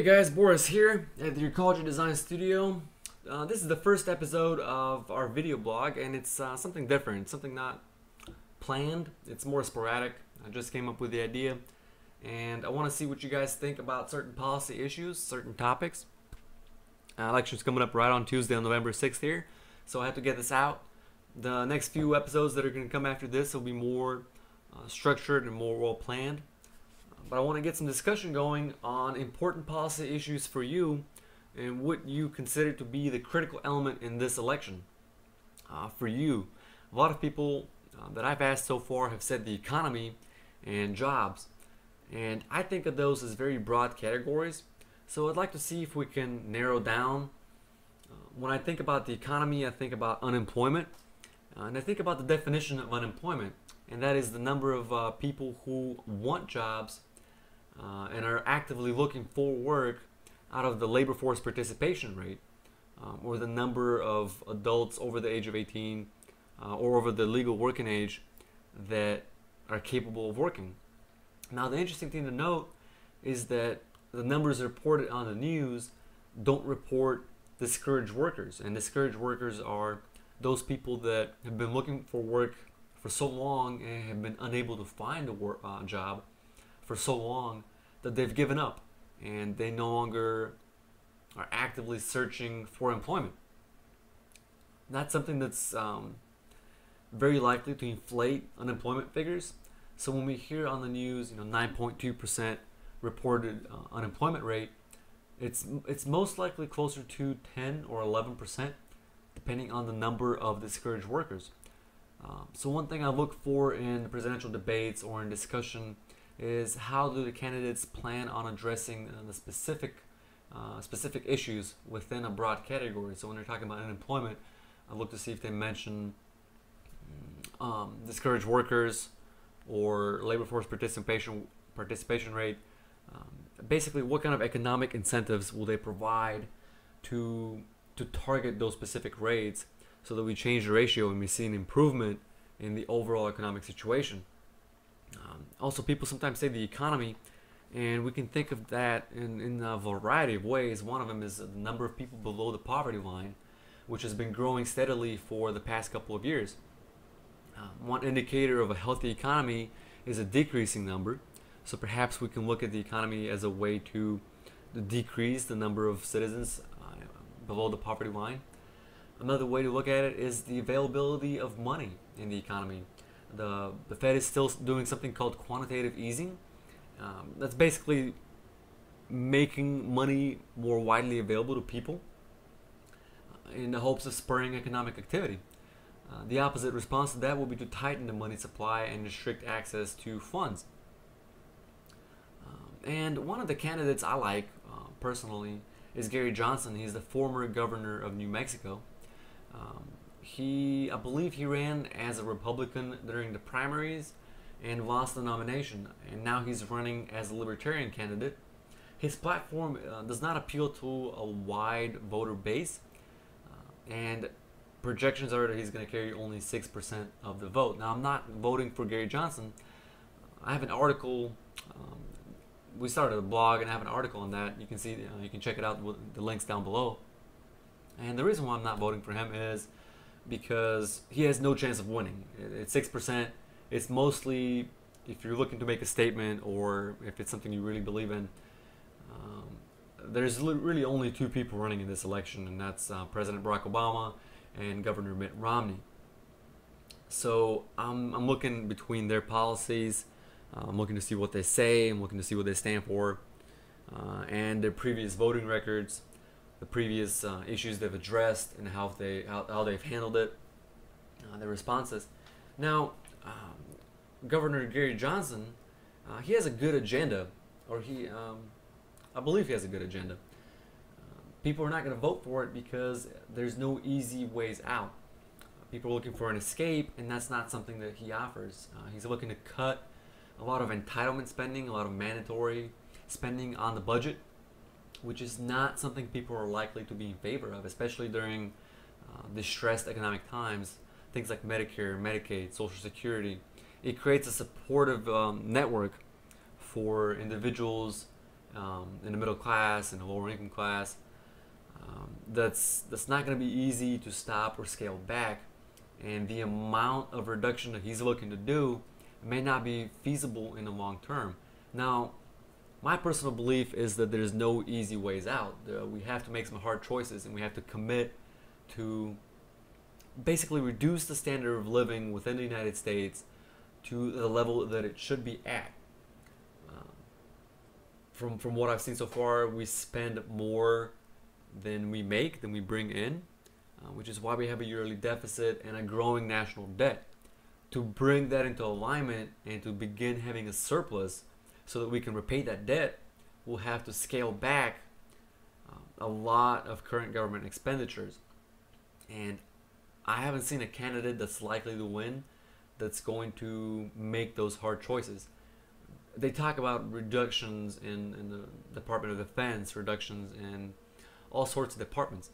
Hey guys, Boris here at the Ecology Design Studio. This is the first episode of our video blog, and it's something different, something not planned. It's more sporadic. I just came up with the idea, and I want to see what you guys think about certain policy issues, certain topics. Election's coming up right on Tuesday on November 6th here, so I have to get this out. The next few episodes that are going to come after this will be more structured and more well planned. But I want to get some discussion going on important policy issues for you and what you consider to be the critical element in this election. For you, a lot of people that I've asked so far have said the economy and jobs. And I think of those as very broad categories. So I'd like to see if we can narrow down. When I think about the economy, I think about unemployment. And I think about the definition of unemployment. And that is the number of people who want jobs and are actively looking for work out of the labor force participation rate, or the number of adults over the age of 18 or over the legal working age that are capable of working. Now, the interesting thing to note is that the numbers reported on the news don't report discouraged workers, and discouraged workers are those people that have been looking for work for so long and have been unable to find a job for so long that they've given up and they no longer are actively searching for employment. That's something that's very likely to inflate unemployment figures. So when we hear on the news, 9.2% reported unemployment rate, it's most likely closer to 10 or 11%, depending on the number of discouraged workers. So one thing I look for in the presidential debates or in discussion is how do the candidates plan on addressing the specific issues within a broad category. So when they're talking about unemployment, I look to see if they mention discouraged workers or labor force participation rate. Basically, what kind of economic incentives will they provide to target those specific rates so that we change the ratio and we see an improvement in the overall economic situation. Also, people sometimes say the economy, and we can think of that in a variety of ways. One of them is the number of people below the poverty line, which has been growing steadily for the past couple of years. One indicator of a healthy economy is a decreasing number, so perhaps we can look at the economy as a way to decrease the number of citizens below the poverty line. Another way to look at it is the availability of money in the economy. The Fed is still doing something called quantitative easing. That's basically making money more widely available to people in the hopes of spurring economic activity. The opposite response to that will be to tighten the money supply and restrict access to funds. And one of the candidates I like personally is Gary Johnson. He's the former governor of New Mexico. I believe he ran as a Republican during the primaries and lost the nomination, and now he's running as a Libertarian candidate. His platform does not appeal to a wide voter base, and projections are that he's going to carry only 6% of the vote. Now, I'm not voting for Gary Johnson. I have an article. We started a blog, and I have an article on that. You can see, you can check it out with the links down below. And the reason why I'm not voting for him is because he has no chance of winning. It's 6%. It's mostly if you're looking to make a statement or if it's something you really believe in. There's really only two people running in this election, and that's President Barack Obama and Governor Mitt Romney. So I'm looking between their policies. I'm looking to see what they say. I'm looking to see what they stand for, and their previous voting records, the previous issues they've addressed, and how they've handled it, their responses. Now, Governor Gary Johnson, he has a good agenda, or I believe he has a good agenda. People are not going to vote for it because there's no easy ways out. People are looking for an escape, and that's not something that he offers. He's looking to cut a lot of entitlement spending, a lot of mandatory spending on the budget, which is not something people are likely to be in favor of, especially during distressed economic times. Things like Medicare, Medicaid, Social Security. It creates a supportive network for individuals in the middle class and the lower income class. That's not going to be easy to stop or scale back, and the amount of reduction that he's looking to do may not be feasible in the long term. Now, my personal belief is that there's no easy ways out. We have to make some hard choices, and we have to commit to basically reduce the standard of living within the United States to the level that it should be at. From what I've seen so far, we spend more than we make, than we bring in, which is why we have a yearly deficit and a growing national debt. To bring that into alignment and to begin having a surplus so that we can repay that debt, we'll have to scale back a lot of current government expenditures. And I haven't seen a candidate that's likely to win that's going to make those hard choices. They talk about reductions in the Department of Defense, reductions in all sorts of departments,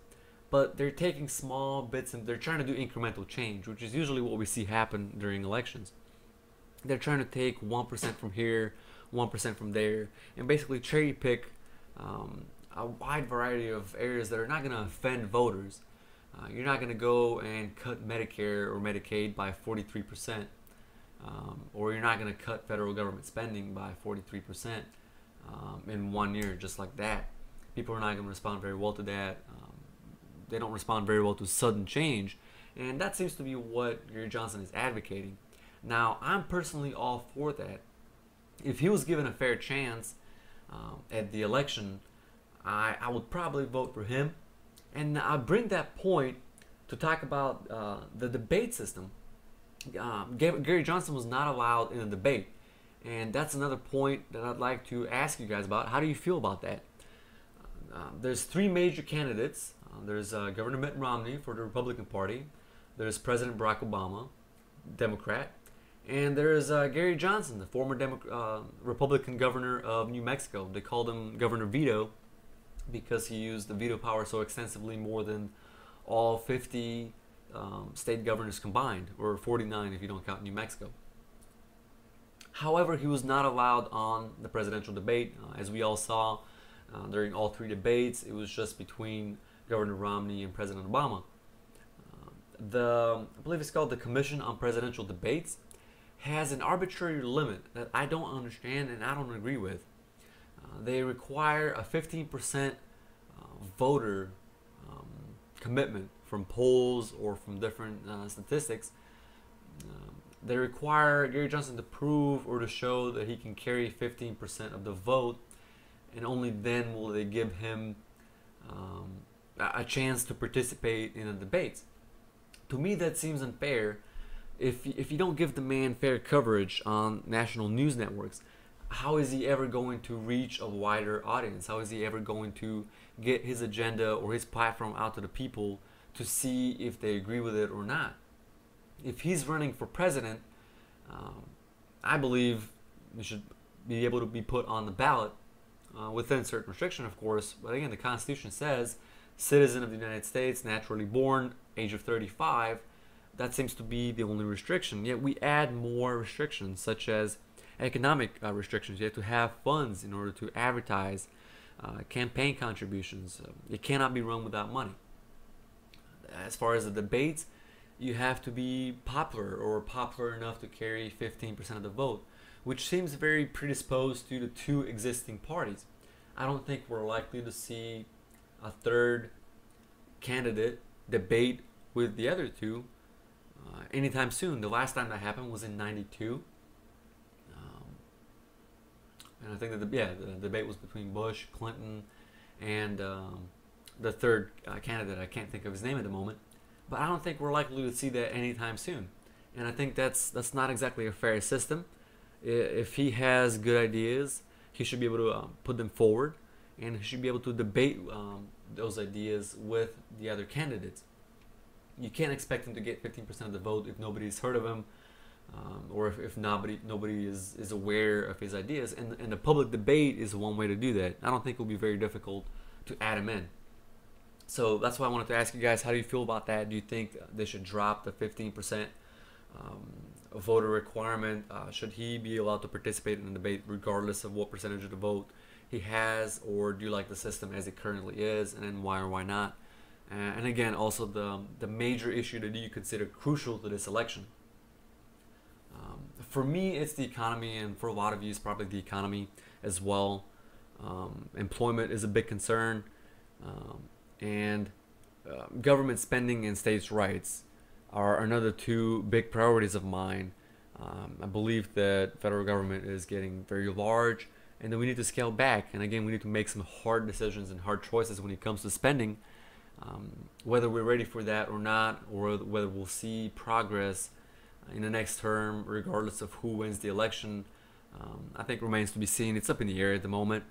but they're taking small bits and they're trying to do incremental change, which is usually what we see happen during elections. They're trying to take 1% from here, 1% from there, and basically cherry pick a wide variety of areas that are not going to offend voters. You're not going to go and cut Medicare or Medicaid by 43%, or you're not going to cut federal government spending by 43% in 1 year, just like that. People are not going to respond very well to that. They don't respond very well to sudden change, and that seems to be what Gary Johnson is advocating. Now, I'm personally all for that. If he was given a fair chance at the election, I would probably vote for him. And I bring that point to talk about the debate system. Gary Johnson was not allowed in a debate, and that's another point that I'd like to ask you guys about. How do you feel about that? There's three major candidates. There's Governor Mitt Romney for the Republican Party. There's President Barack Obama, Democrat. And there's Gary Johnson, the former Republican governor of New Mexico. They called him Governor Veto because he used the veto power so extensively, more than all 50 state governors combined, or 49 if you don't count New Mexico. However, he was not allowed on the presidential debate. As we all saw during all three debates, it was just between Governor Romney and President Obama. I believe it's called the Commission on Presidential Debates, has an arbitrary limit that I don't understand and I don't agree with. They require a 15% voter commitment from polls or from different statistics. They require Gary Johnson to prove or to show that he can carry 15% of the vote, and only then will they give him a chance to participate in the debates. To me, that seems unfair. If you don't give the man fair coverage on national news networks, how is he ever going to reach a wider audience? How is he ever going to get his agenda or his platform out to the people to see if they agree with it or not? If he's running for president, I believe he should be able to be put on the ballot within certain restriction, of course. But again, the Constitution says citizen of the United States, naturally born, age of 35. That seems to be the only restriction. Yet we add more restrictions, such as economic restrictions. You have to have funds in order to advertise, campaign contributions. It cannot be run without money. As far as the debates, you have to be popular or popular enough to carry 15% of the vote, which seems very predisposed to the two existing parties. I don't think we're likely to see a third candidate debate with the other two anytime soon. The last time that happened was in '92. And I think that the debate was between Bush, Clinton, and the third candidate. I can't think of his name at the moment, but I don't think we're likely to see that anytime soon. And I think that's not exactly a fair system. If he has good ideas, he should be able to put them forward, and he should be able to debate those ideas with the other candidates. You can't expect him to get 15% of the vote if nobody's heard of him, or if nobody is aware of his ideas. And the public debate is one way to do that. I don't think it will be very difficult to add him in. So that's why I wanted to ask you guys, how do you feel about that? Do you think they should drop the 15% voter requirement? Should he be allowed to participate in the debate regardless of what percentage of the vote he has, or do you like the system as it currently is, and then why or why not? And again, also the major issue that you consider crucial to this election. For me, it's the economy, and for a lot of you, it's probably the economy as well. Employment is a big concern, and government spending and states' rights are another two big priorities of mine. I believe that federal government is getting very large, and that we need to scale back. And again, we need to make some hard decisions and hard choices when it comes to spending, whether we're ready for that or not, or whether we'll see progress in the next term, regardless of who wins the election. I think remains to be seen. It's up in the air at the moment,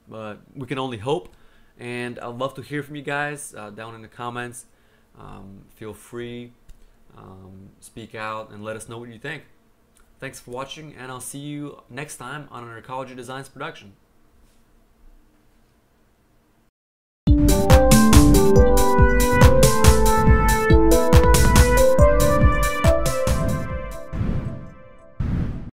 but we can only hope. And I'd love to hear from you guys down in the comments. Feel free, speak out, and let us know what you think. Thanks for watching, and I'll see you next time on an Ecology Designs production.